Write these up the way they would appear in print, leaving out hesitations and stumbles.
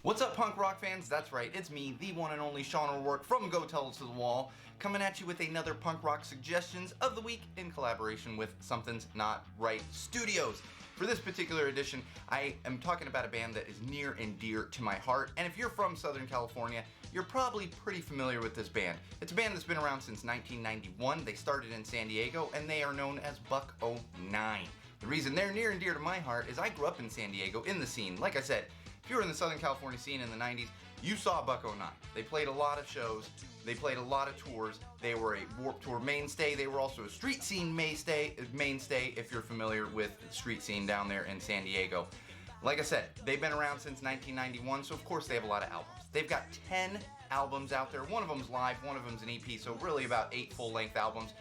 What's up, punk rock fans? That's right, it's me, the one and only Sean O'Rourke from Go Tell It to the Wall, coming at you with another punk rock suggestions of the week in collaboration with Something's Not Right Studios. For this particular edition, I am talking about a band that is near and dear to my heart, and if you're from Southern California, you're probably pretty familiar with this band. It's a band that's been around since 1991. They started in San Diego, and they are known as Buck-O-Nine. The reason they're near and dear to my heart is I grew up in San Diego in the scene. Like I said, if you were in the Southern California scene in the 90s, you saw Buck-O-Nine. They played a lot of shows, they played a lot of tours, they were a Warped Tour mainstay, they were also a street scene mainstay if you're familiar with the street scene down there in San Diego. Like I said, they've been around since 1991, so of course they have a lot of albums. They've got 10 albums out there, one of them's live, one of them's an EP, so really about 8 full-length albums.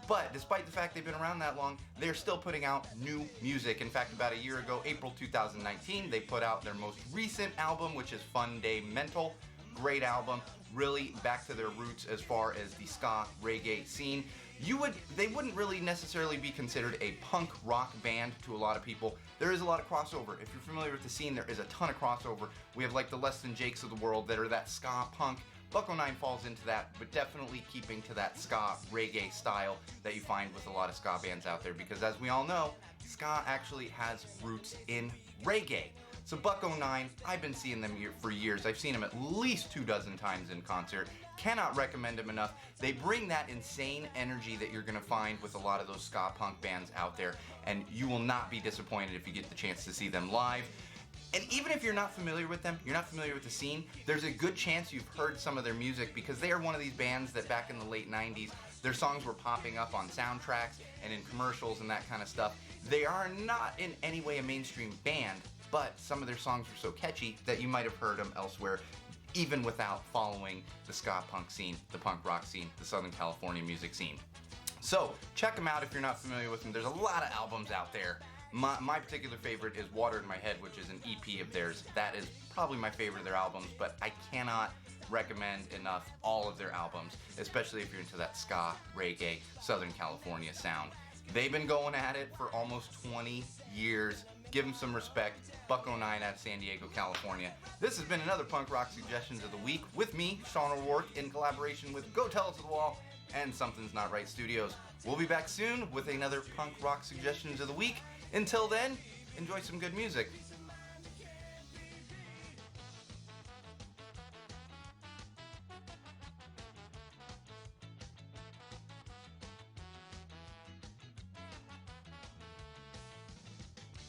But despite the fact they've been around that long, they're still putting out new music. In fact, about a year ago, April 2019, they put out their most recent album, which is Fundamental. Great album, really back to their roots as far as the ska reggae scene. They wouldn't really necessarily be considered a punk rock band to a lot of people. There is a lot of crossover. If you're familiar with the scene, there is a ton of crossover. We have like the Less Than Jakes of the world that are that ska punk. Buck-O-Nine falls into that, but definitely keeping to that ska reggae style that you find with a lot of ska bands out there, because as we all know, ska actually has roots in reggae. So Buck-O-Nine, I've been seeing them for years. I've seen them at least 24 times in concert. Cannot recommend them enough. They bring that insane energy that you're gonna find with a lot of those ska punk bands out there, and you will not be disappointed if you get the chance to see them live. And even if you're not familiar with them, you're not familiar with the scene, there's a good chance you've heard some of their music, because they are one of these bands that back in the late 90s, their songs were popping up on soundtracks and in commercials and that kind of stuff. They are not in any way a mainstream band, but some of their songs were so catchy that you might have heard them elsewhere, even without following the ska punk scene, the punk rock scene, the Southern California music scene. So check them out if you're not familiar with them. There's a lot of albums out there. My particular favorite is Water in My Head, which is an EP of theirs. That is probably my favorite of their albums, but I cannot recommend enough all of their albums, especially if you're into that ska, reggae, Southern California sound. They've been going at it for almost 20 years. Give them some respect. Buck-O-Nine out of San Diego, California. This has been another Punk Rock Suggestions of the Week with me, Sean O'Rourke, in collaboration with Go Tell It to the Wall and Something's Not Right Studios. We'll be back soon with another Punk Rock Suggestions of the Week. Until then, enjoy some good music.